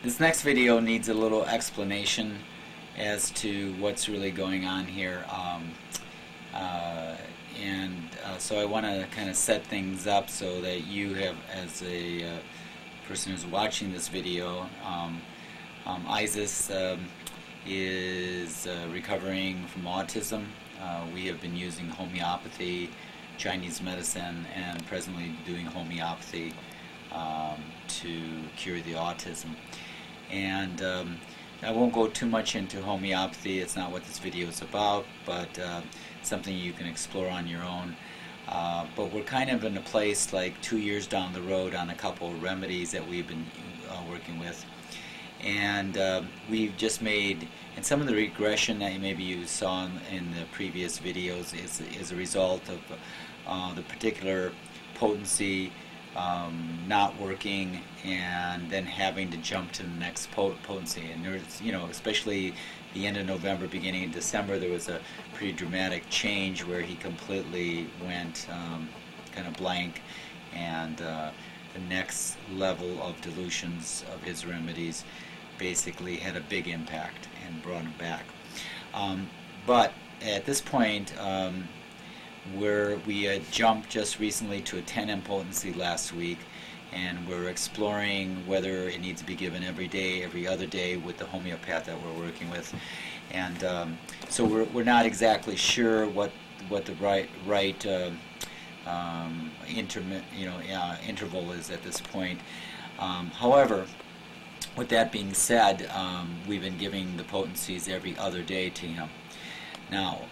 This next video needs a little explanation as to what's really going on here. So I want to kind of set things up so that you have, as a person who's watching this video, Iasius is recovering from autism. We have been using homeopathy, Chinese medicine, and presently doing homeopathy to cure the autism. And I won't go too much into homeopathy. It's not what this video is about, but something you can explore on your own. But we're kind of in a place like 2 years down the road on a couple of remedies that we've been working with. And we've just made, and some of the regression that maybe you saw in the previous videos is a result of the particular potency not working, and then having to jump to the next potency. And there's, especially the end of November, beginning of December, there was a pretty dramatic change where he completely went kind of blank, and the next level of dilutions of his remedies basically had a big impact and brought him back. But at this point, where we had jumped just recently to a 10 potency last week, and we're exploring whether it needs to be given every day, every other day with the homeopath that we're working with. And so we're not exactly sure what the right interval is at this point. However, with that being said, we've been giving the potencies every other day to him. Now,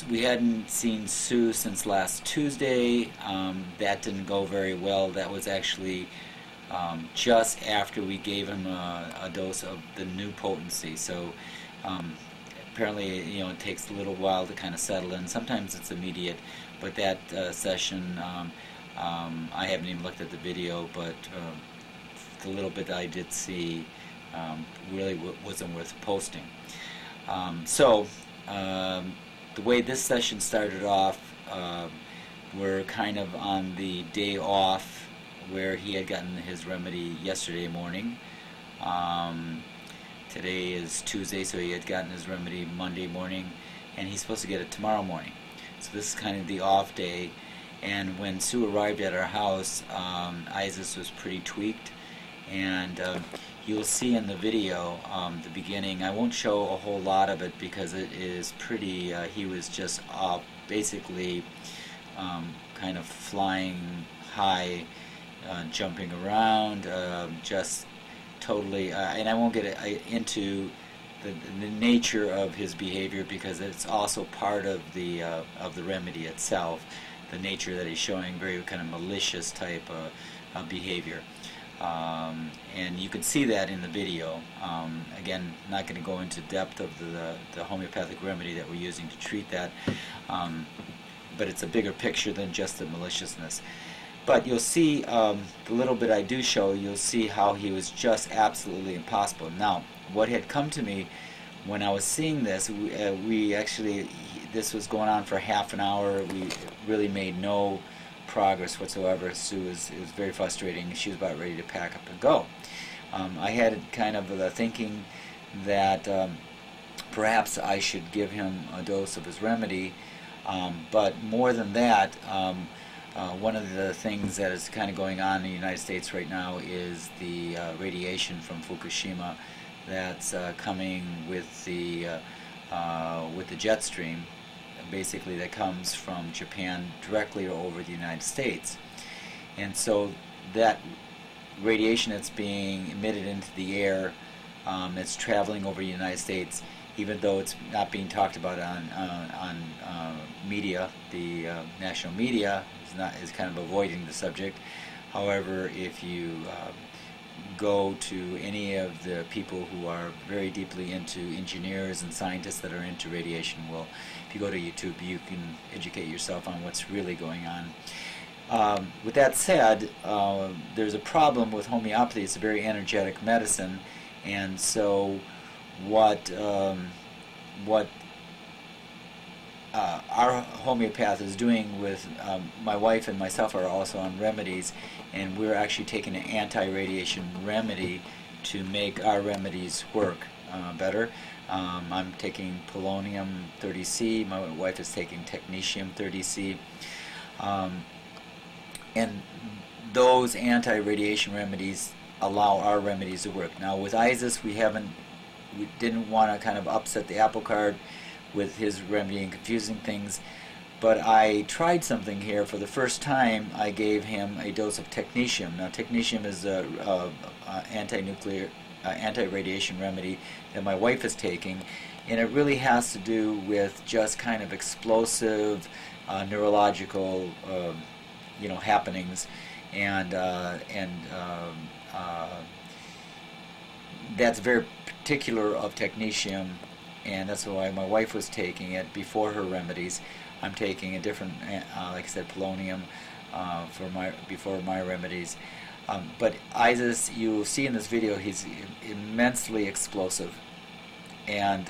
we hadn't seen Sue since last Tuesday. That didn't go very well. That was actually just after we gave him a dose of the new potency. So apparently, it takes a little while to kind of settle in. Sometimes it's immediate, but that session, I haven't even looked at the video, but the little bit I did see really wasn't worth posting. The way this session started off, we're kind of on the day off where he had gotten his remedy yesterday morning. Today is Tuesday, so he had gotten his remedy Monday morning, and he's supposed to get it tomorrow morning. So this is kind of the off day. And when Sue arrived at our house, Iasius was pretty tweaked, and you'll see in the video, the beginning, I won't show a whole lot of it because it is pretty, he was just basically kind of flying high, jumping around, just totally, and I won't get into the nature of his behavior because it's also part of the remedy itself, the nature that he's showing, very kind of malicious type of behavior. And you can see that in the video. Again, not going to go into depth of the homeopathic remedy that we're using to treat that, but it's a bigger picture than just the maliciousness. But you'll see the little bit I do show, you'll see how he was just absolutely impossible. Now, what had come to me when I was seeing this, this was going on for half an hour. We really made no progress whatsoever. Sue was very frustrating. She was about ready to pack up and go. I had kind of the thinking that perhaps I should give him a dose of his remedy, but more than that, one of the things that is kind of going on in the United States right now is the radiation from Fukushima that's coming with the jet stream, basically, that comes from Japan directly over the United States. And so that radiation that's being emitted into the air, it's traveling over the United States, even though it's not being talked about on media. The national media is kind of avoiding the subject. However, if you go to any of the people who are very deeply into engineers and scientists that are into radiation, well, if you go to YouTube, you can educate yourself on what's really going on. With that said, there's a problem with homeopathy. It's a very energetic medicine, and so what our homeopath is doing with my wife and myself are also on remedies, and we're actually taking an anti-radiation remedy to make our remedies work better. I'm taking polonium 30C, my wife is taking technetium 30C, and those anti-radiation remedies allow our remedies to work. Now with Iasius, we didn't want to kind of upset the apple cart with his remedy and confusing things, but I tried something here. For the first time, I gave him a dose of technetium. Now technetium is a anti-nuclear, anti-radiation remedy that my wife is taking, and it really has to do with just kind of explosive neurological happenings, and that's very particular of technetium, and that's why my wife was taking it before her remedies. I'm taking a different, like I said, polonium before my remedies. But Iasius, you'll see in this video, he's immensely explosive, and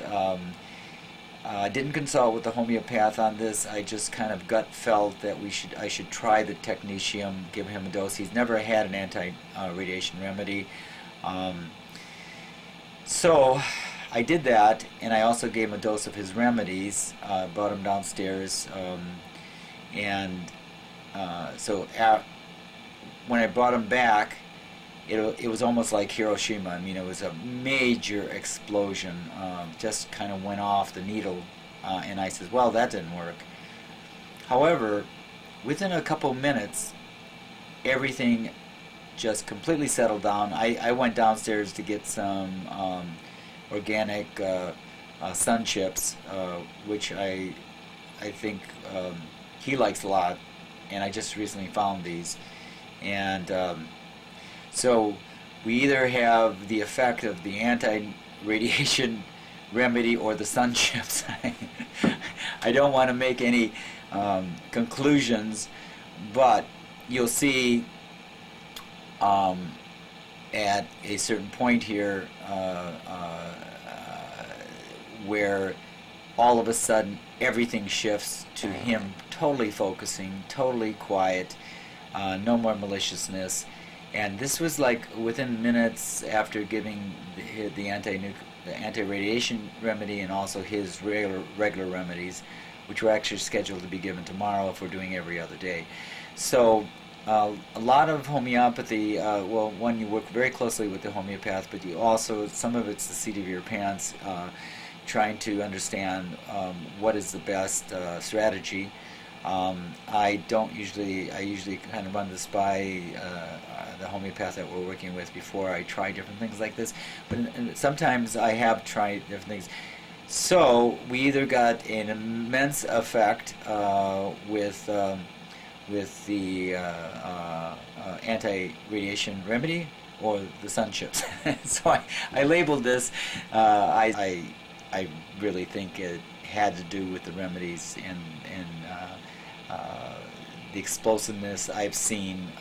I didn't consult with the homeopath on this. I just kind of gut felt that I should try the technetium, give him a dose. He's never had an anti-radiation remedy. So I did that, and I also gave him a dose of his remedies, brought him downstairs, so when I brought him back, it was almost like Hiroshima. I mean, it was a major explosion, just kind of went off the needle, and I said, well, that didn't work. However, within a couple minutes, everything just completely settled down. I went downstairs to get some organic sun chips, which I think he likes a lot, and I just recently found these. And so we either have the effect of the anti-radiation remedy or the sun chips. I don't want to make any conclusions, but you'll see at a certain point here where all of a sudden everything shifts to him totally focusing, totally quiet, no more maliciousness. And this was like within minutes after giving the anti-radiation remedy and also his regular remedies, which were actually scheduled to be given tomorrow if we're doing every other day. So a lot of homeopathy, well, one, you work very closely with the homeopath, but you also, some of it's the seat of your pants, trying to understand what is the best strategy. I usually kind of run this by the homeopath that we're working with before I try different things like this, but sometimes I have tried different things. So we either got an immense effect with the anti-radiation remedy or the sun chips. So I labeled this. I really think it had to do with the remedies and the explosiveness I've seen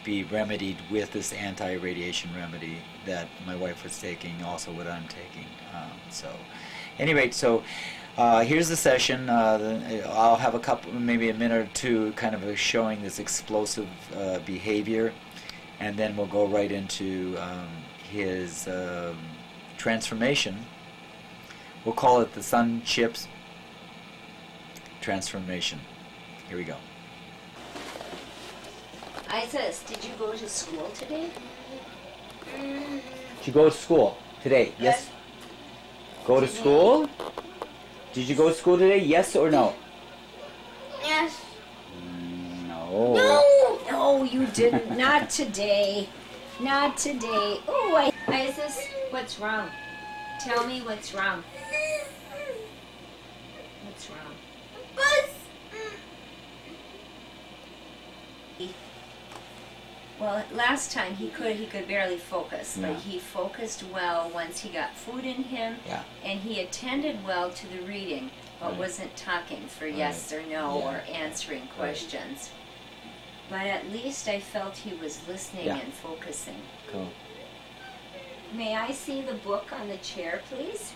be remedied with this anti-radiation remedy that my wife was taking, also what I'm taking. So, anyway, so here's the session. I'll have a couple, maybe a minute or two, kind of showing this explosive behavior, and then we'll go right into his transformation. We'll call it the sun chips transformation. Here we go. Iasius, did you go to school today? Did you go to school today? Yes. Go to school? Did you go to school today? Yes or no? Yes. No. No! No, you didn't. Not today. Not today. Oh, Iasius, what's wrong? Tell me what's wrong. What's wrong? Well, last time he could barely focus, but he focused well once he got food in him, and he attended well to the reading, but wasn't talking for yes or no or answering questions. But at least I felt he was listening and focusing. Cool. May I see the book on the chair, please?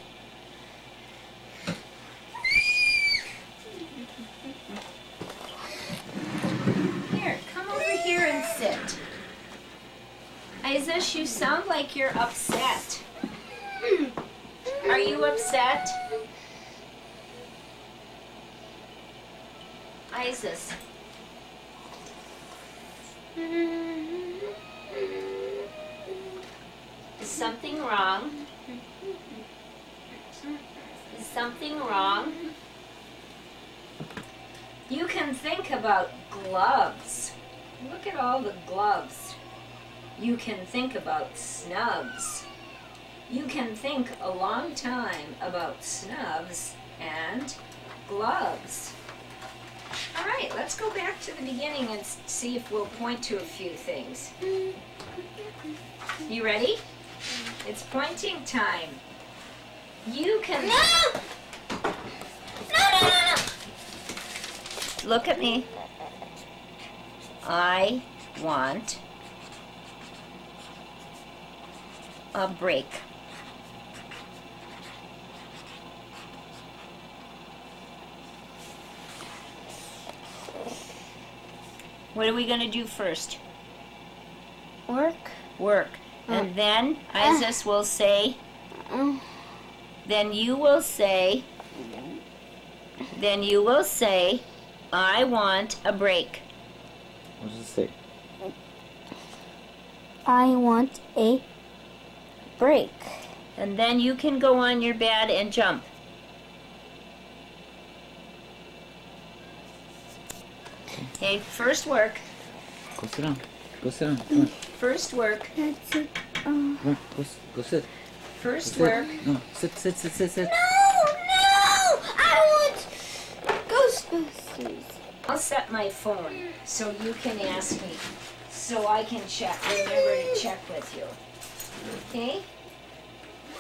Iasius, you sound like you're upset. Are you upset? Iasius. Is something wrong? Is something wrong? You can think about gloves. Look at all the gloves. You can think about snubs. You can think a long time about snubs and gloves. All right, let's go back to the beginning and see if we'll point to a few things. You ready? It's pointing time. You can... No! No! Look at me. I want a break. What are we going to do first? Work. Work. And then Iasius will say, then you will say, I want a break. What does it say? I want a break. And then you can go on your bed and jump. Okay, first work. Go sit down. Go sit down. Come on. First work. That's it. Come on. Go sit. First Go work. sit. No, sit. No! I want Ghostbusters. I'll set my phone so you can ask me, so I can remember to check with you. Okay?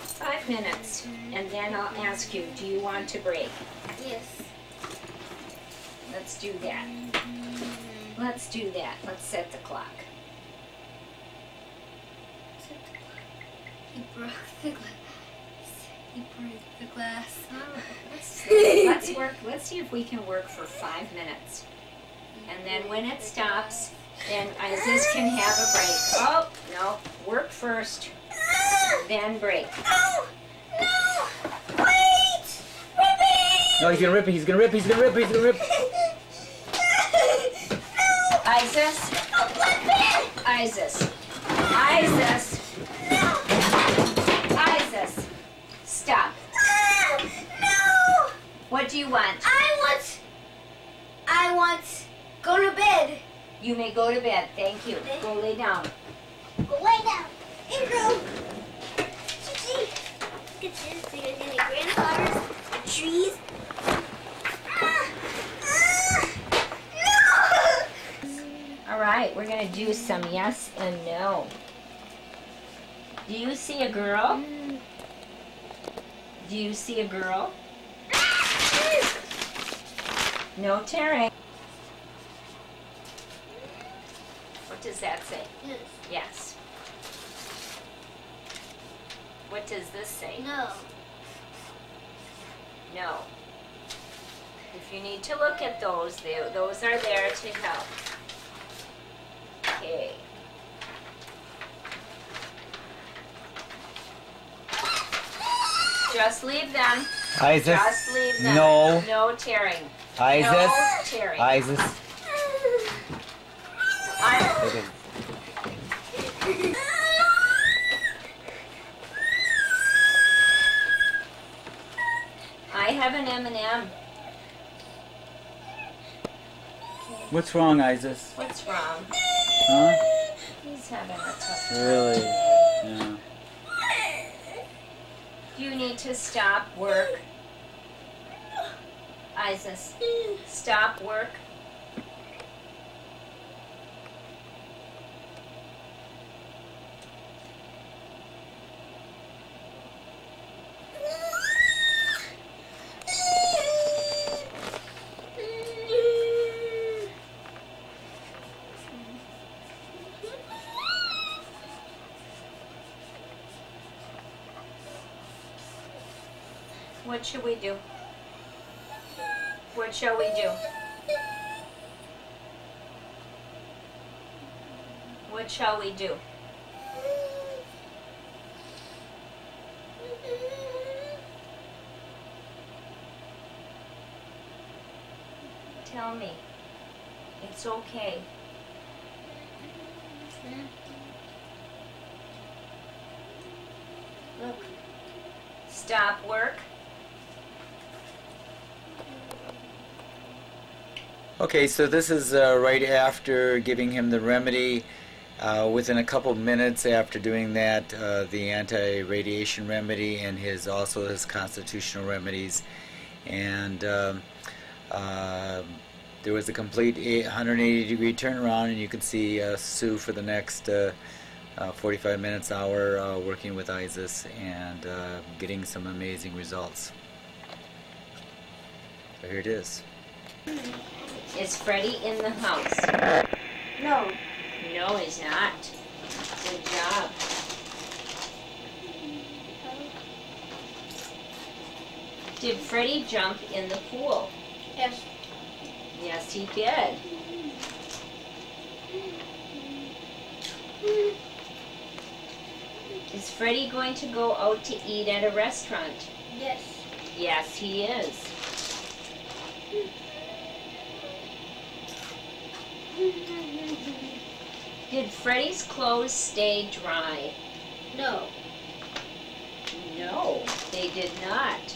5 minutes, and then I'll ask you, do you want to break? Yes. Let's do that. Let's do that. Let's set the clock. He broke the glass. He broke the glass. Let's work. Let's see if we can work for 5 minutes. And then when it stops, then Iasius can have a break. Oh, no. Work first, then break. No! No! Wait! Rip it! No, he's gonna rip it. He's gonna rip it. No! Iasius. Iasius. Iasius. No! Iasius. Stop. No! What do you want? I want go to bed. You may go to bed. Thank you. Go lay down. Go lay down. Here you go. See? Look at this. There's any grandfathers, the trees. No! All right, we're going to do some yes and no. Do you see a girl? Do you see a girl? No tearing. What does that say? Yes. Yes. What does this say? No. No. If you need to look at those, those are there to help. Okay. Just leave them. Iasius. Just leave them. No. No tearing. Iasius. No tearing. Iasius. Okay. I have an M&M. What's wrong, Iasius? What's wrong? Huh? He's having a tough time. Really? today. Yeah. You need to stop work. Iasius, stop work. What should we do? What shall we do? What shall we do? tell me. It's okay. Look. Stop work. Okay, so this is right after giving him the remedy. Within a couple minutes after doing that, the anti-radiation remedy and also his constitutional remedies, and there was a complete 180-degree turnaround, and you can see Sue for the next 45 minutes, hour, working with Iasius and getting some amazing results. So here it is. Is Freddie in the house? No. No, he's not. Good job. Did Freddie jump in the pool? Yes. Yes, he did. Is Freddie going to go out to eat at a restaurant? Yes. Yes, he is. Did Freddie's clothes stay dry? No. No, they did not.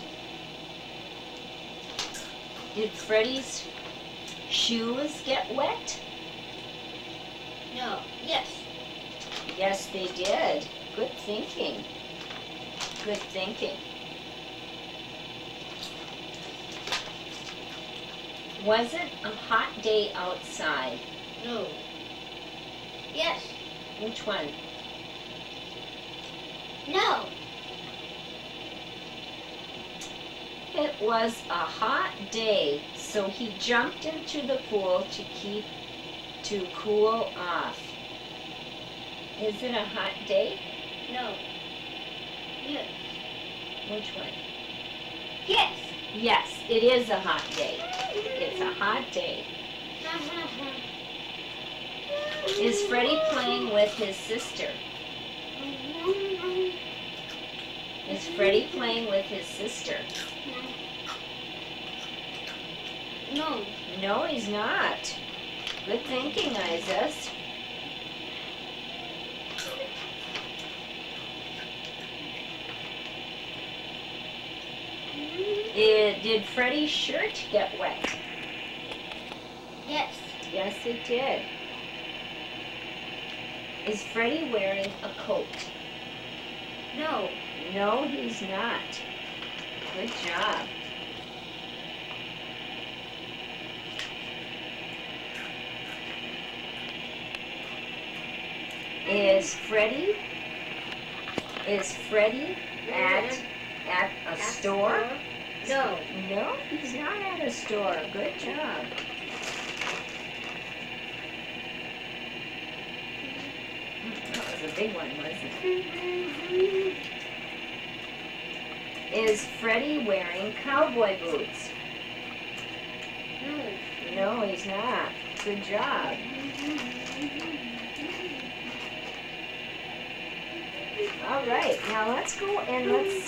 Did Freddie's shoes get wet? No. Yes. Yes, they did. Good thinking. Good thinking. Was it a hot day outside? No. Yes. Which one? No. It was a hot day, so he jumped into the pool to cool off. Is it a hot day? No. Yes. Which one? Yes. Yes, it is a hot day. It's a hot day. Is Freddie playing with his sister? Is Freddie playing with his sister? No. No, he's not. Good thinking, Iasius. Did Freddie's shirt get wet? Yes. Yes, it did. Is Freddie wearing a coat? No. No, he's not. Good job. Is Freddie at a store? No. No, he's not at a store. Good job. That was a big one, wasn't it? Is Freddie wearing cowboy boots? No. No, he's not. Good job. All right, now let's go and let's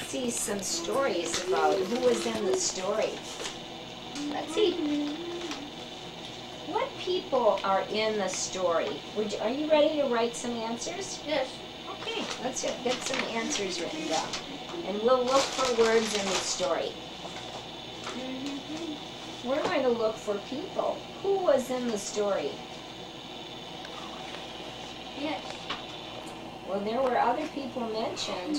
see some stories about who was in the story. Let's see. What people are in the story? Are you ready to write some answers? Yes. Okay, let's get some answers written down. And we'll look for words in the story. We're going to look for people. Who was in the story? Yes. Well, there were other people mentioned.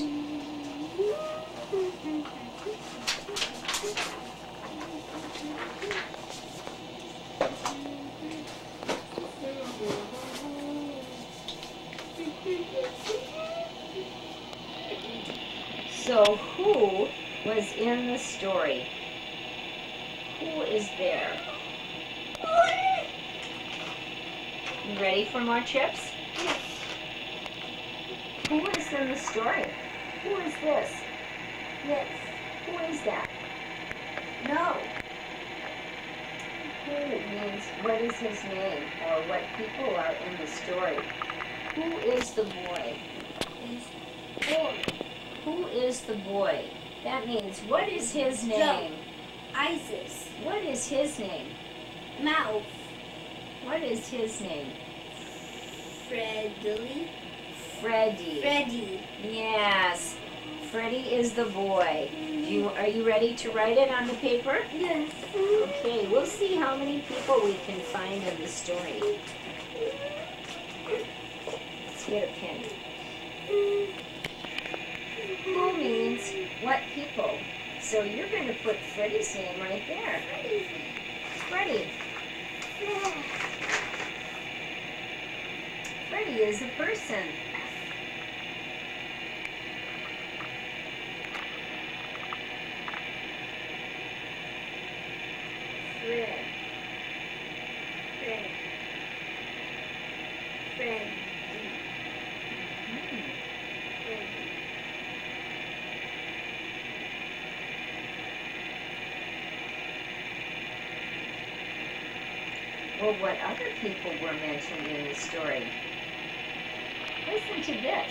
So, who was in the story? Who is there? You ready for more chips? Yes. Who is in the story? Who is this? Yes. Who is that? No. Who means what is his name or what people are in the story. Who is the boy? Boy. Who is the boy? That means what is his name? Isis. What is his name? Mouth. What is his name? Freddie. Freddie. Yes. Freddie is the boy. Are you ready to write it on the paper? Yes. Okay, we'll see how many people we can find in the story. Let's get a pen. Who means what people? So you're going to put Freddie's name right there. Freddie. Freddie is a person. Fred. Well, what other people were mentioned in the story? Listen to this.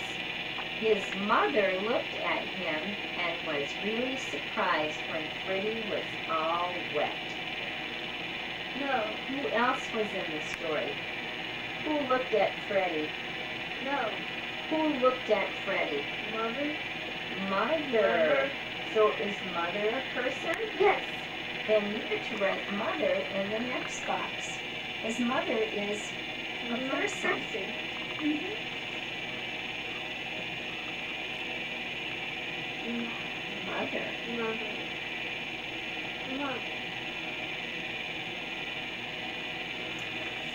His mother looked at him and was really surprised when Freddie was all wet. No. Who else was in the story? Who looked at Freddie? No. Who looked at Freddie? Mother. Mother. So is mother a person? Yes. Then you get to write mother in the next box. His mother is a person. Mother.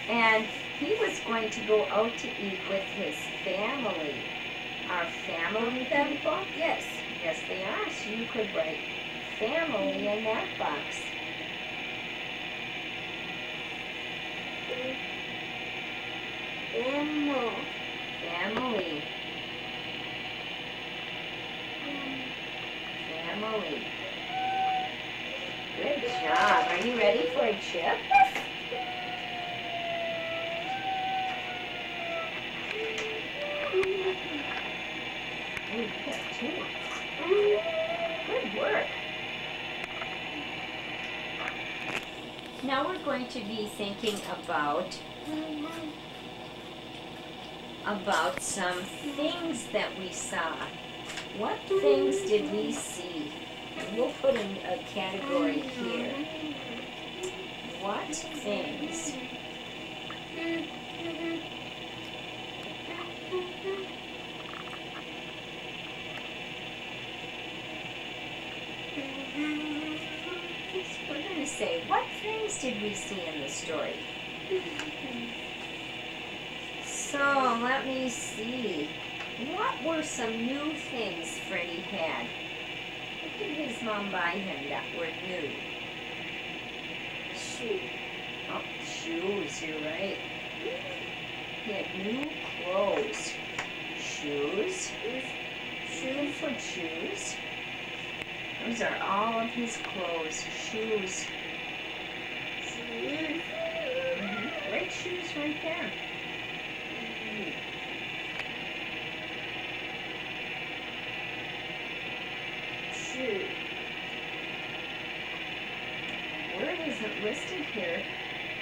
And he was going to go out to eat with his family. Are family people? Yes. Yes, they are. So you could write family in that box. Family. Family. Good job. Are you ready for a chip? Oh, you got two. Good work. Now we're going to be thinking about some things that we saw. What things did we see? And we'll put in a category here. What things? We're going to say, what things did we see in the story? So, let me see. What were some new things Freddie had? What did his mom buy him that were new? Shoe. Oh, shoes, you're right. He had new clothes. Shoes. Shoe for shoes. Those are all of his clothes. Shoes. Great shoes right there. Shoe. Word isn't listed here,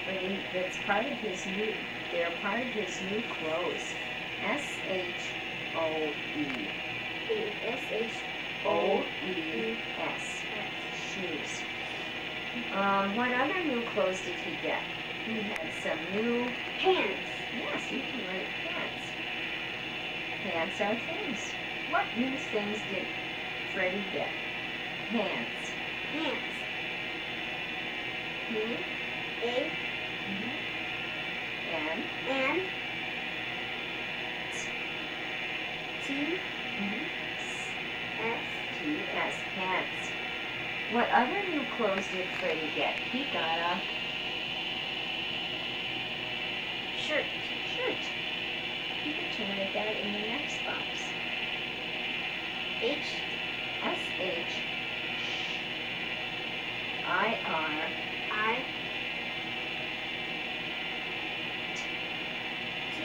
but that's part of his new. They're part of his new clothes. S-H-O-E. S-H-O-E-S. Shoes. What other new clothes did he get? He had some new Pants. Yes, you can write pants. Pants are things. What new things did Freddie get? Pants. Pants. P. A. N. N. T. S. T. S. Pants. What other new clothes did Freddie get? He got a shirt. You can write that in the next box. H. S-H. I-R. I. T.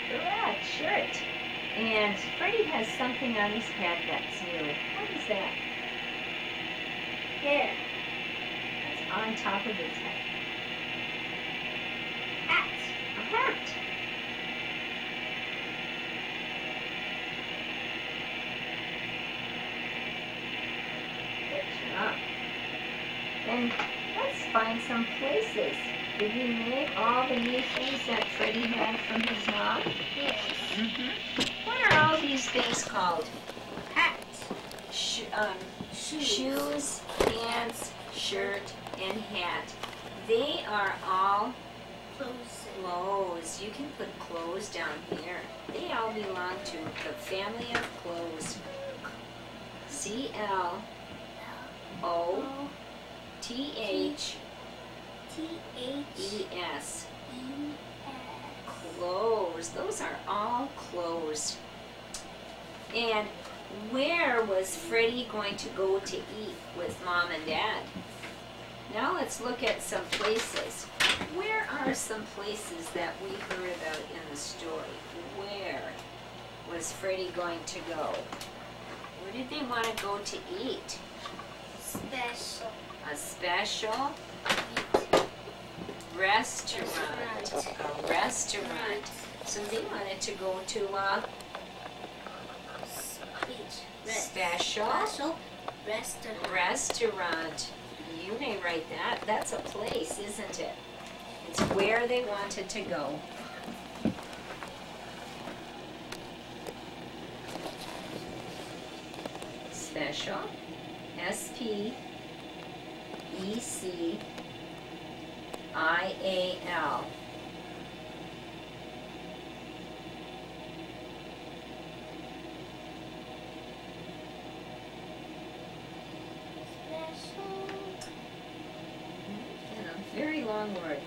Correct, shirt. And Freddie has something on his head that's new. What is that? Hair. on top of his head? Hat. A hat. Good job. And let's find some places. Did we name all the new things that Freddie had from his mom? Yes. What are all these things called? Hat. Shoes, pants, shirt, and hat. They are all clothes. You can put clothes down here. They all belong to the family of clothes. CLOTHS. Clothes. Those are all clothes. And where was Freddie going to go to eat with Mom and Dad? Now let's look at some places. Where are some places that we heard about in the story? Where was Freddie going to go? Where did they want to go to eat? Special. A special restaurant. A restaurant. So they wanted to go to a special restaurant. You may write that. That's a place, isn't it? It's where they wanted to go. Special. SPECIAL. And a very long word.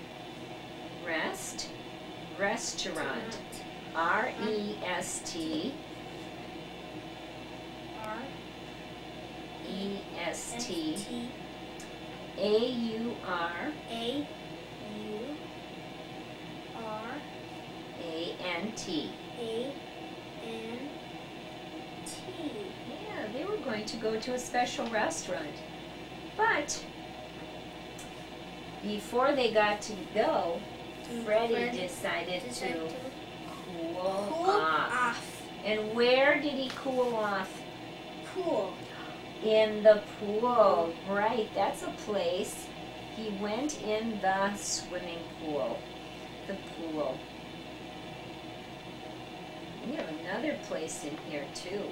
Restaurant. REST. AURANT. Yeah, they were going to go to a special restaurant. But before they got to go, Freddie decided to cool off. And where did he cool off? Pool. In the pool. Right, that's a place. He went in the swimming pool. The pool. We have another place in here too.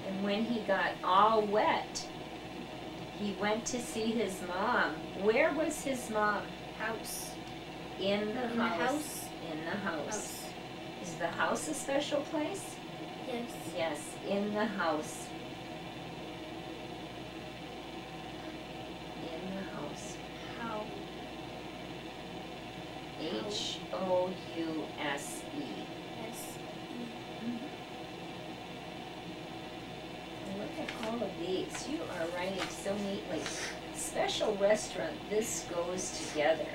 And when he got all wet, he went to see his mom. Where was his mom? House. In the house. In the house. Is the house a special place? Yes. Yes, in the house. In the house. How? HOUSE. Look at all of these. You are writing so neatly. Special restaurant. This goes together.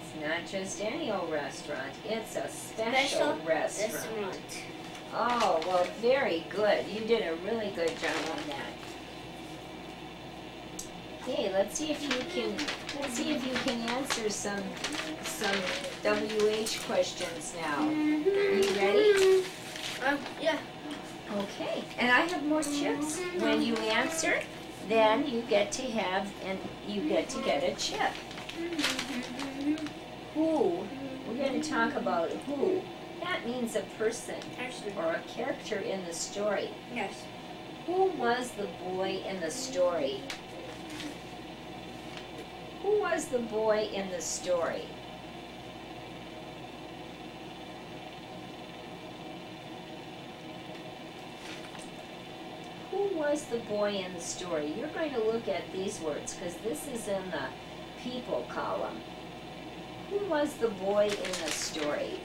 It's not just any old restaurant. It's a special restaurant. Oh, well, very good. You did a really good job on that. Okay, let's see if you can answer some WH questions now. Are you ready? Yeah. Okay, and I have more chips. When you answer, then you get to get a chip. Who? We're going to talk about who. That means a person or a character in the story. Yes. Who was the boy in the story? Who was the boy in the story? Who was the boy in the story? You're going to look at these words because this is in the people column. Who was the boy in the story?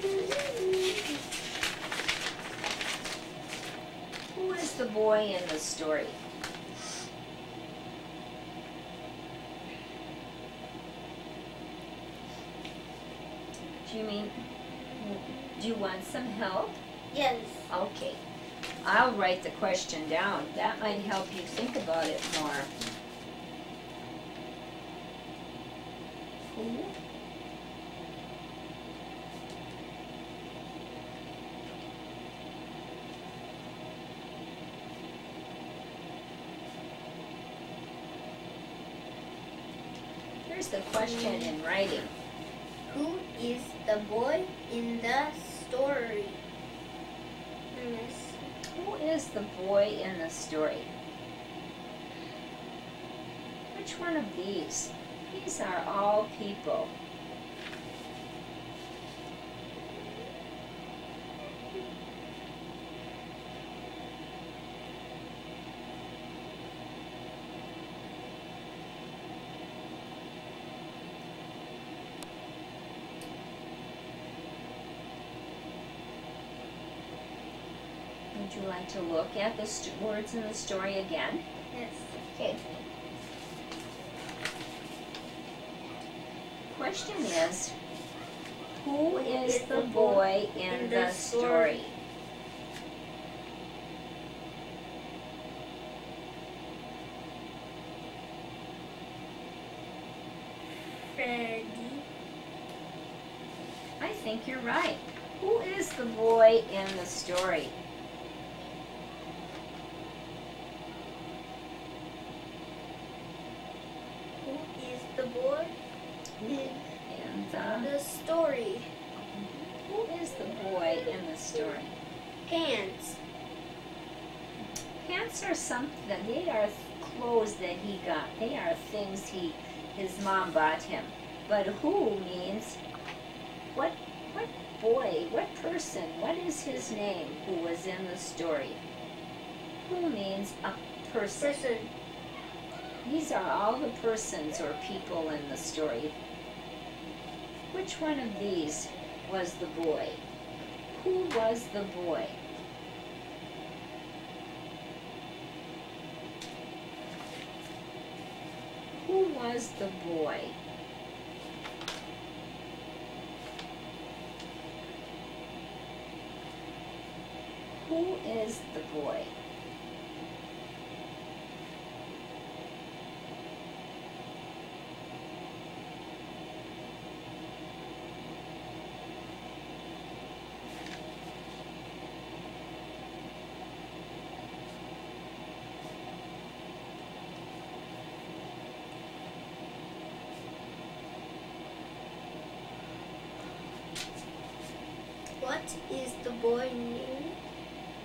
Who is the boy in the story? Do you want some help? Yes. Okay. I'll write the question down. That might help you think about it more. Who? Here's the question in writing. Who is the boy in the story? Who is the boy in the story? Which one of these? These are all people. Would you like to look at the words in the story again? Yes. Okay. Question is, who is the boy in the story? Freddie. I think you're right. Who is the boy in the story? Who is the boy in the story? Who is the boy in the story? Pants. Pants are something, they are clothes that he got. They are things his mom bought him. But who means what boy, what person, what is his name who was in the story? Who means a person. These are all the persons or people in the story. Which one of these was the boy? Who was the boy? Who was the boy? Who is the boy? What is the boy's name?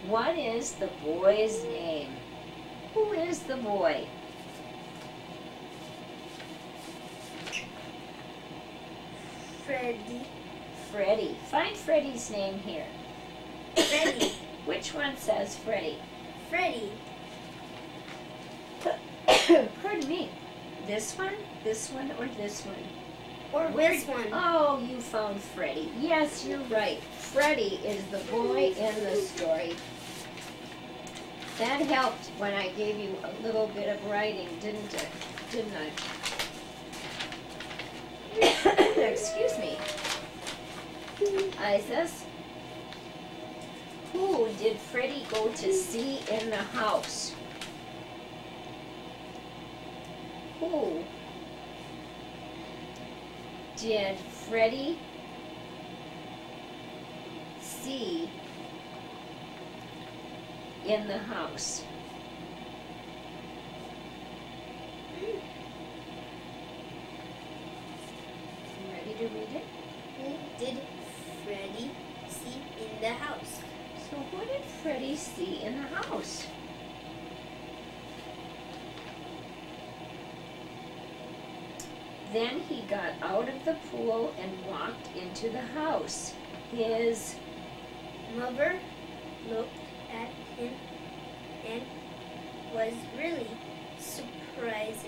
What is the boy's name? Who is the boy? Freddie. Freddie. Find Freddie's name here. Freddie. Which one says Freddie? Freddie. Pardon me. This one, or this one? Or this one. Oh, you found Freddie. Yes, you're right. Freddie is the boy in the story. That helped when I gave you a little bit of writing, didn't it? Didn't I? Excuse me. Iasius, who did Freddie go to see in the house? Who did Freddie see in the house? Ready to read it? Who did Freddie see in the house? So what did Freddie see in the house? Then he got out of the pool and walked into the house. His mother looked at him and was really surprised.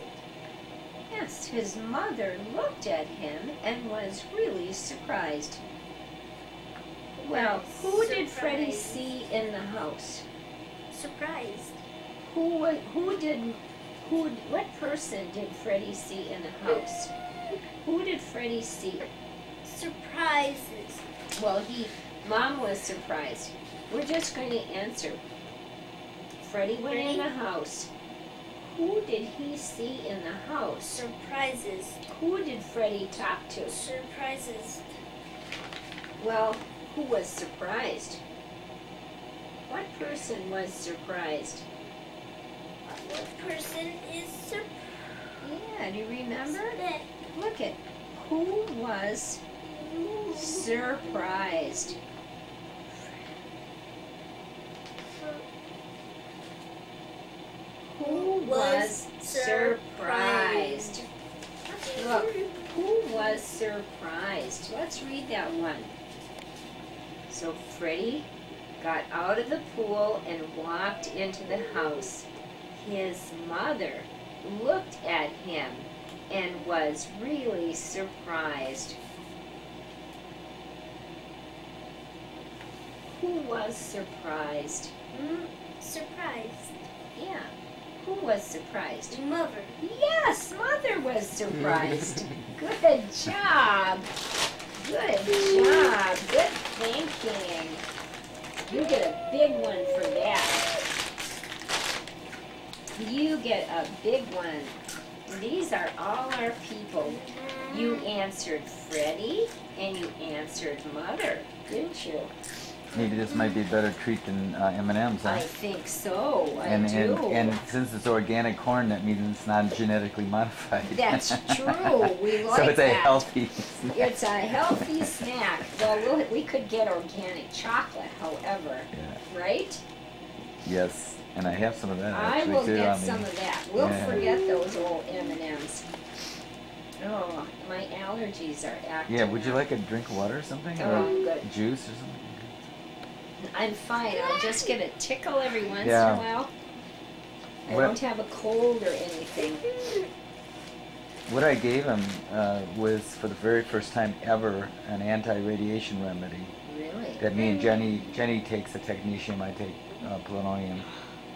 Yes, his mother looked at him and was really surprised. Well, who did Freddie see in the house? Surprised. What person did Freddie see in the house? Who did Freddie see? Surprises. Well, Mom was surprised. We're just going to answer. Freddie went in the house. Who did he see in the house? Surprises. Who did Freddie talk to? Surprises. Well, who was surprised? What person was surprised? What person is surprised? Yeah, do you remember? Look at who was surprised. Who was surprised? Look, who was surprised? Let's read that one. So Freddie got out of the pool and walked into the house. His mother looked at him and was really surprised. Who was surprised? Surprised. Yeah. Who was surprised? Mother. Yes, Mother was surprised. Good job. Good job. Good thinking. You get a big one for that. You get a big one. These are all our people. You answered Freddie and you answered Mother, didn't you? Maybe this might be a better treat than M&Ms, huh? I think so. I do. And since it's organic corn, that means it's not genetically modified. That's true. We like so it's that. a healthy snack. It's a healthy snack. Well, we could get organic chocolate, however. Yeah. Right? Yes, and I have some of that I actually will too. get some of that. We'll Yeah. forget those old M&Ms. Oh, my allergies are acting Yeah, would you up. like a drink of water or something? Oh, or good. juice or something? I'm fine. I'll just get a tickle every once Yeah. in a while. I What- don't have a cold or anything. What I gave him was, for the very first time ever, an anti-radiation remedy. Really? That me and Jenny takes the technetium, I take polonium,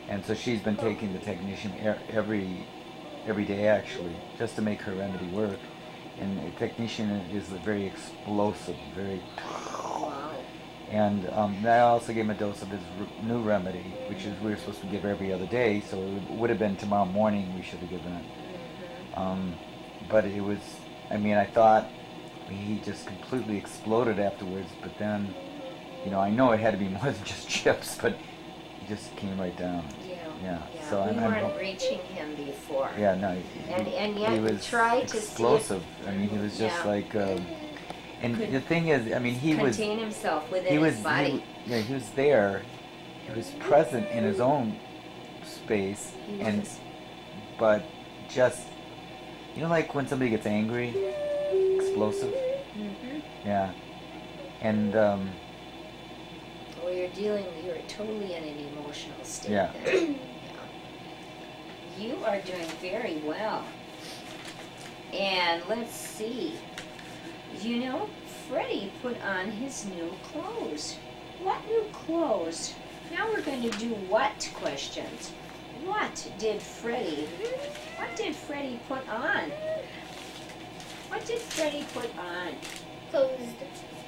and so she's been taking the technetium every day actually, just to make her remedy work. And the technetium is very explosive, very. Wow. And I also gave him a dose of his new remedy, which is we were supposed to give every other day, so it would have been tomorrow morning we should have given it. But it was, I mean, I thought he just completely exploded afterwards, but then, you know, I know it had to be more than just chips, but he just came right down. Yeah. So we I'm weren't reaching him before. Yeah, no. And yet he we was tried to explosive. see if, I mean, he was just Yeah. like. And the thing is, I mean, he was. contain himself within He was. his body. He was there. He was present in his own space, He and was. but just, you know, like when somebody gets angry, explosive. Mm-hmm. Yeah, and Well, you're totally in an emotional state. Yeah. Then. Yeah. You are doing very well. And let's see. You know, Freddie put on his new clothes. What new clothes? Now we're going to do what questions. What did Freddie put on? What did Freddie put on? Closed.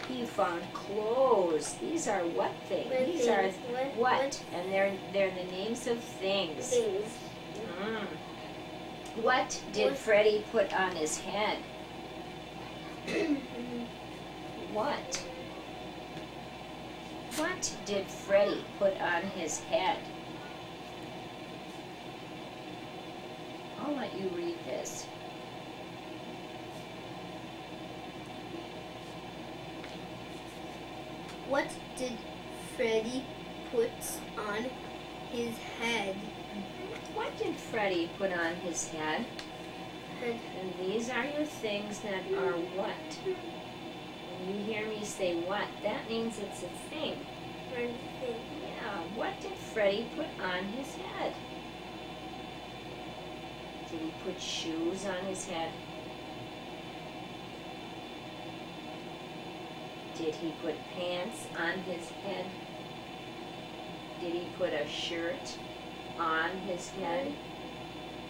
He found clothes. These are what things? What These are things? what? And they're the names of things. Things. What did What? Freddie put on his head? What? What did Freddie put on his head? I'll let you read this. What did Freddie put on his head? What did Freddie put on his head? Head. And these are your things that are what? When you hear me say what, that means it's a thing. Yeah, what did Freddie put on his head? Did he put shoes on his head? Did he put pants on his head? Did he put a shirt on his head?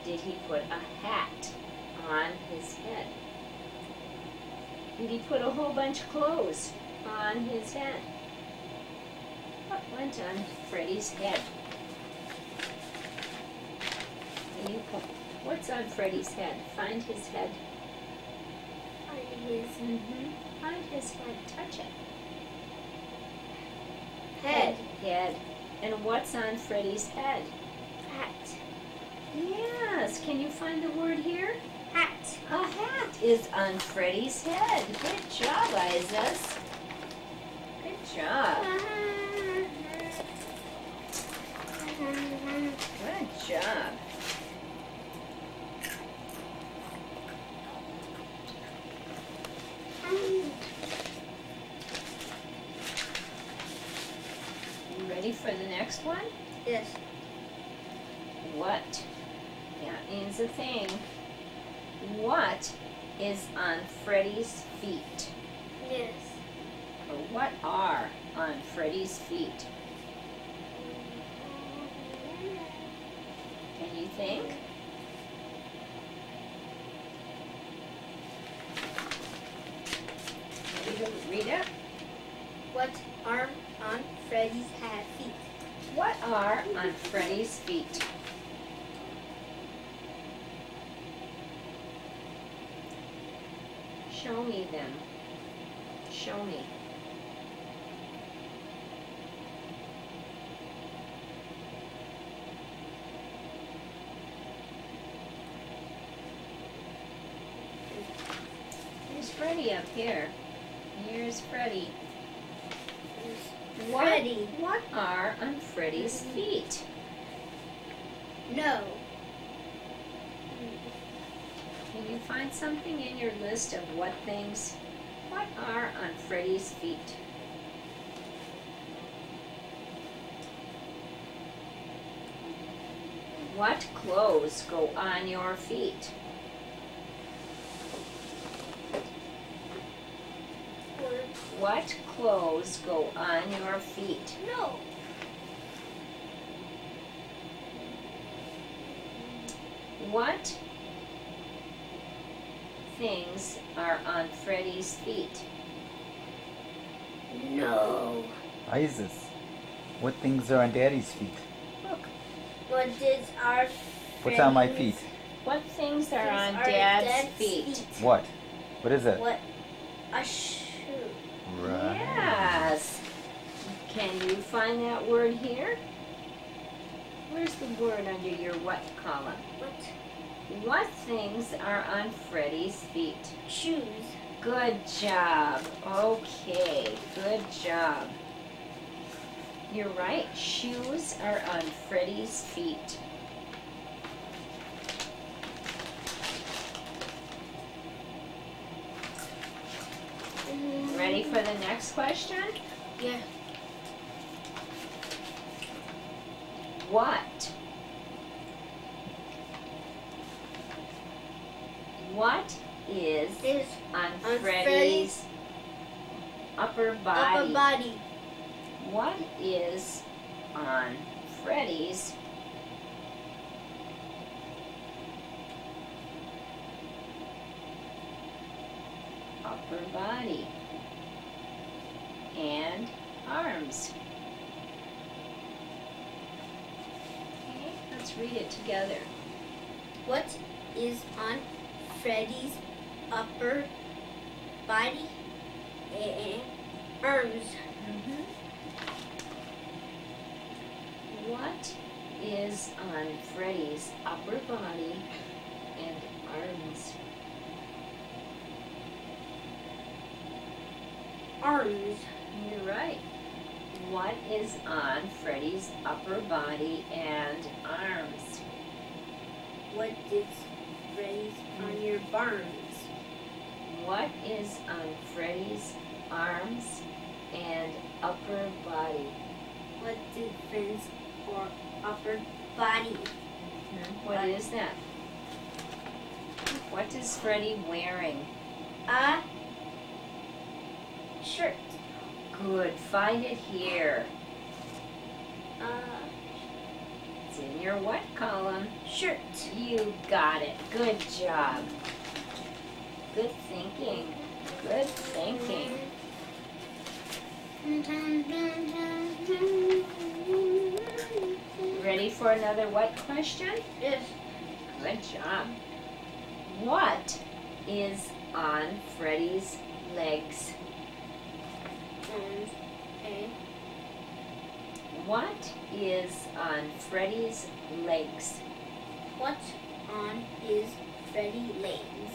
Did he put a hat on his head? Did he put a whole bunch of clothes on his head? What went on Freddie's head? Can you point? What's on Freddie's head? Find his head. Find his head. Touch it. Head. Head. And what's on Freddie's head? Hat. Yes. Can you find the word here? Hat. A hat is on Freddie's head. Good job, Iasius. Good job. Good job. You ready for the next one? Yes. What? That means a thing. What is on Freddie's feet? Yes. Or what are on Freddie's feet? Can you think? Read it. What are on Freddie's feet? What are on Freddie's feet? Show me them. Show me. Here's Freddie up here. Here's Freddie. Freddie. What are on Freddie's feet? No. Can you find something in your list of what are on Freddie's feet? What clothes go on your feet? What clothes go on your feet? No. What things are on Freddie's feet? No. Isis, what things are on Daddy's feet? Look, What is our What's on my Freddie's- feet? what things are on These are Dad's feet? What? What is it? What? A shoe. Right. Yes. Can you find that word here? Where's the word under your what column? What? What things are on Freddie's feet? Shoes. Good job. Okay, good job. You're right. Shoes are on Freddie's feet. Ready for the next question? Yeah. What? What is Is on on Freddie's upper body? upper body. What is on Freddie's upper body and arms? Okay, let's read it together. What is on Freddie's upper body and arms? What is on Freddie's upper body and arms? Arms. You're right. What is on Freddie's upper body and arms? What is Freddie's on your barns? What is on Freddie's arms and upper body? What is Freddie's or upper body? What is that? What is Freddie wearing? A shirt. Good. Find it here. A It's in your what column? shirt. You got it. Good job. Good thinking. Good thinking. Ready for another what question? Yes. Good job. What is on Freddie's legs? Okay. What is on Freddie's legs? What's on his Freddy legs?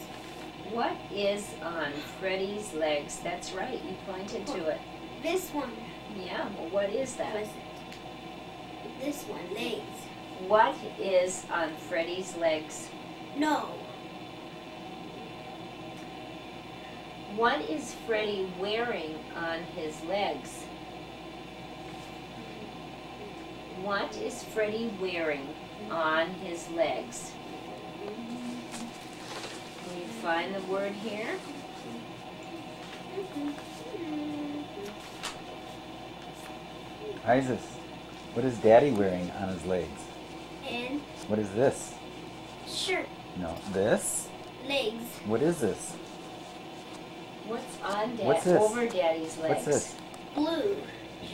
What is on Freddie's legs? That's right, you pointed to it. This one. Yeah, well, what is that? Was it? This one, legs. What is on Freddie's legs? No. What is Freddie wearing on his legs? What is Freddie wearing on his legs? Can you find the word here? Isis, what is Daddy wearing on his legs? And What is this? shirt. No, this? Legs. What is this? What's on What's this? over Daddy's legs? What's this? Blue.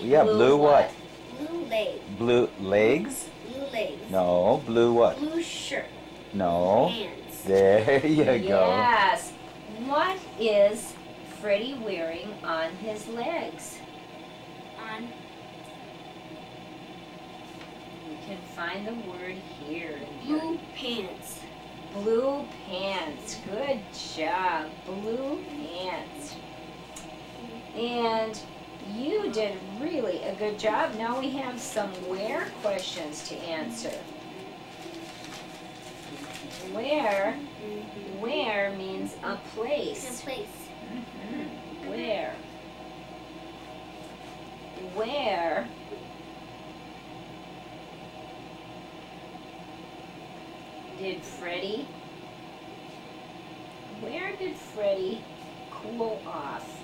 Yeah, blue what? Blue legs. Blue legs? Blue legs. No, blue what? Blue shirt. No. Hands. There you go. Yes. What is Freddie wearing on his legs? On You can find the word here. blue pants. Blue pants. Good job. Blue pants. And you did really a good job. Now we have some where questions to answer. Where means a place. Place. Where? Where did Freddie cool off?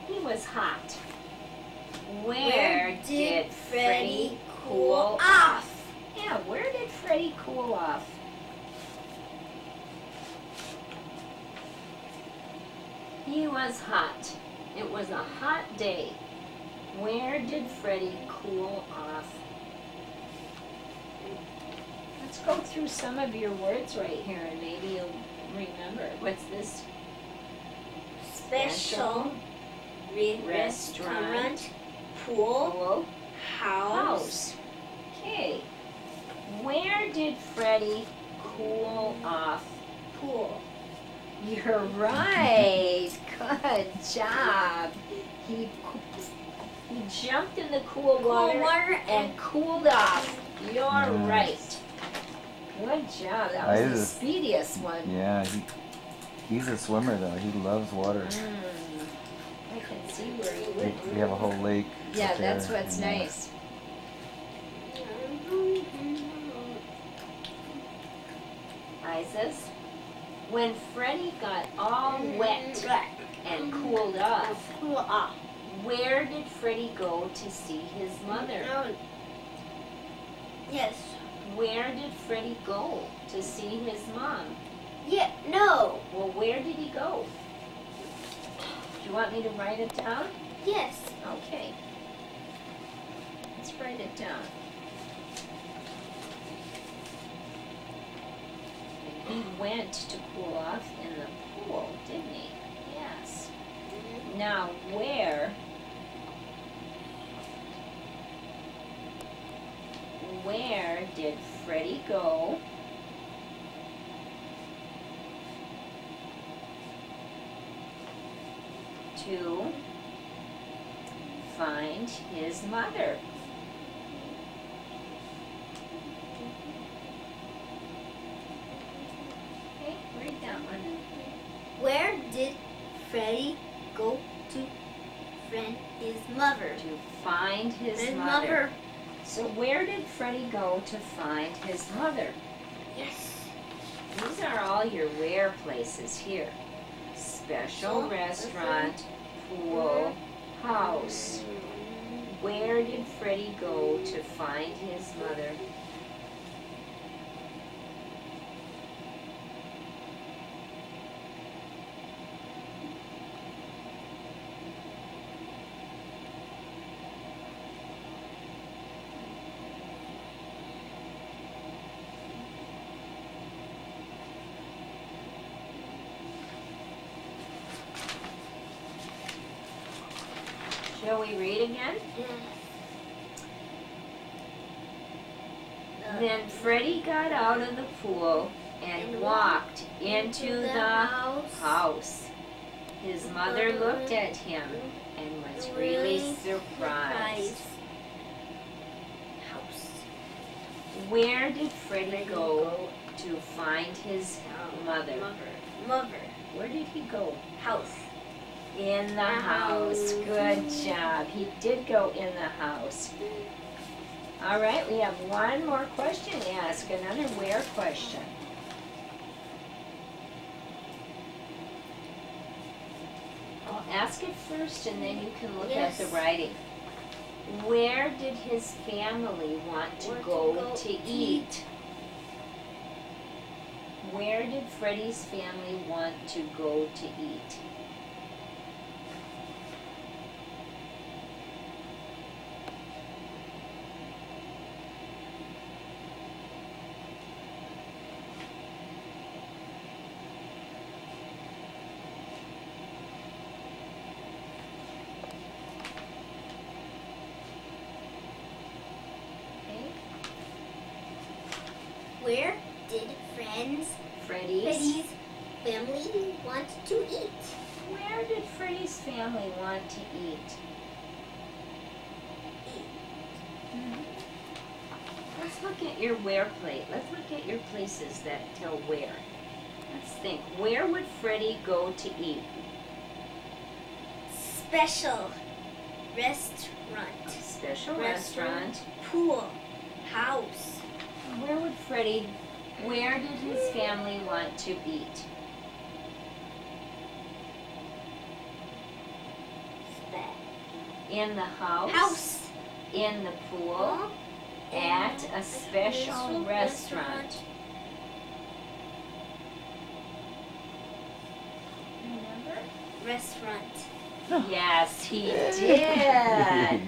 He was hot. Where did Freddie cool off? Yeah, where did Freddie cool off? He was hot. It was a hot day. Where did Freddie cool off? Let's go through some of your words right here and maybe you'll remember. What's this? Special. Restaurant. Pool. Pool. House. Okay. Where did Freddie cool off? Pool. You're right. Good job. He jumped in the cool water and cooled off. You're right. Good job. That was the speediest one. Yeah, he's a swimmer though. He loves water. I can see where you live. We have a whole lake. Yeah, up there, that's what's and, nice. Isis, when Freddie got all wet and cooled off, Cool off. where did Freddie go to see his mother? Yes. Where did Freddie go to see his mom? Yeah. No. Well, where did he go? Do you want me to write it down? Yes. Okay. Let's write it down. He went to cool off in the pool, didn't he? Yes. Now, where did Freddie go to find his mother? Okay, read that one. Where did Freddie go to find his mother? To find his mother. So where did Freddie go to find his mother? Yes. These are all your where places here. Special restaurant, pool, house. Where did Freddie go to find his mother? Shall we read again? Then Freddie got out of the pool and walked into the house. His mother looked at him and was really surprised. House. Where did Freddie go to find his mother? Mother. Where did he go? House. In the house. Good job. He did go in the house. All right, we have one more question to ask, another where question. I'll ask it first and then you can look at the writing. Where did his family want to go to eat? Where did Freddie's family want to go to eat? Where did Freddie's family want to eat? Where did Freddie's family want to eat? Let's look at your where plate. Let's look at your places that tell where. Let's think. Where would Freddie go to eat? Special restaurant. Special restaurant. Pool. House. Where did his family want to eat? In the house. House. In the pool. At a special restaurant. Remember? Restaurant. Yes, he did.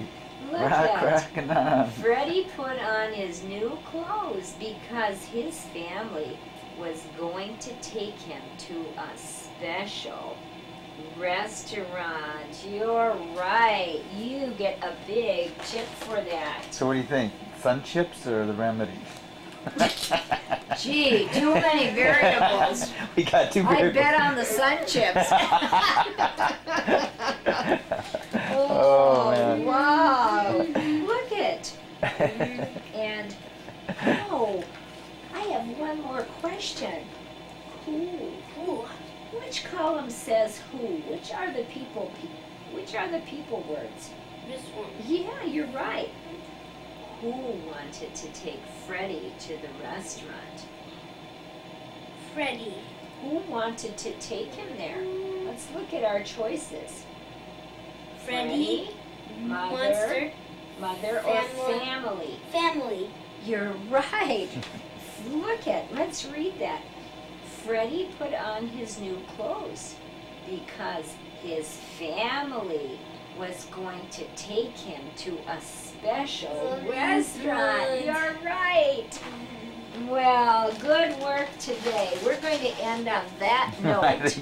Look at Freddie put on his new clothes because his family was going to take him to a special restaurant. You're right. You get a big chip for that. So what do you think? Sun chips or the remedies? Gee, too many variables. We got two variables. I bet on the sun chips. Oh, man. Wow. Look it. And, oh, I have one more question. Who? Which column says who? Which are the people words? This one. Yeah, you're right. Who wanted to take Freddie to the restaurant? Freddie. Who wanted to take him there? Let's look at our choices. Freddie. Mother or family? Family. You're right. Let's read that. Freddie put on his new clothes because his family was going to take him to a special restaurant. You're right. Well, good work today. We're going to end on that note.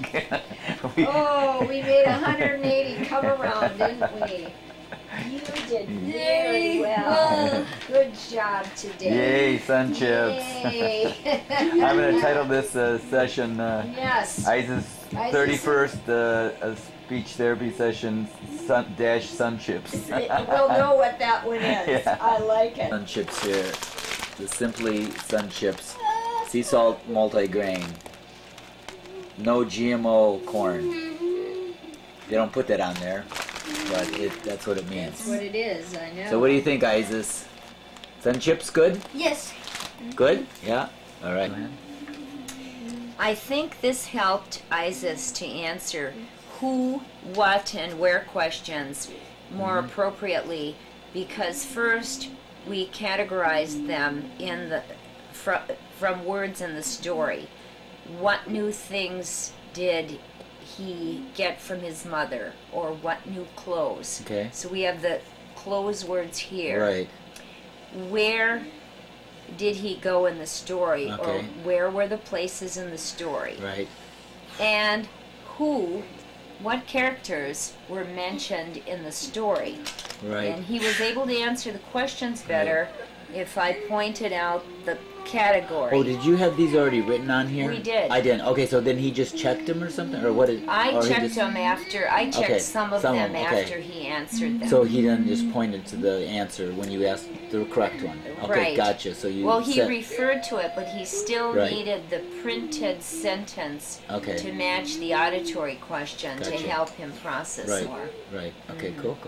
We made 180 come around, didn't we? You did very well. Good job today. Yay, sun chips. Yay. I'm going to title this session yes. Iasius 31st speech therapy session sun chips. We'll know what that one is. Yeah. I like it. Sun chips here. The Simply Sun Chips. Sea salt multigrain. No GMO corn. They don't put that on there, but that's what it means. That's what it is, I know. So what do you think, Iasius? Sun chips good? Yes. Good? Yeah? All right. I think this helped Iasius to answer who, what, and where questions more appropriately, because first we categorized them in the from words in the story. What new things did he get from his mother, or what new clothes? Okay. So we have the clothes words here. Right. Where did he go in the story, Okay. or where were the places in the story? Right. And who what characters were mentioned in the story. Right. And he was able to answer the questions better if I pointed out the category. Oh, did you have these already written on here? We did. I didn't. Okay, so then he just checked them or something, or what? I checked them after. I checked some of them after he answered them. So he then just pointed to the answer when you asked the correct one. Okay, right. Gotcha. So you. Well, he referred to it, but he still needed the printed sentence to match the auditory question to help him process more. Right. Okay. Cool.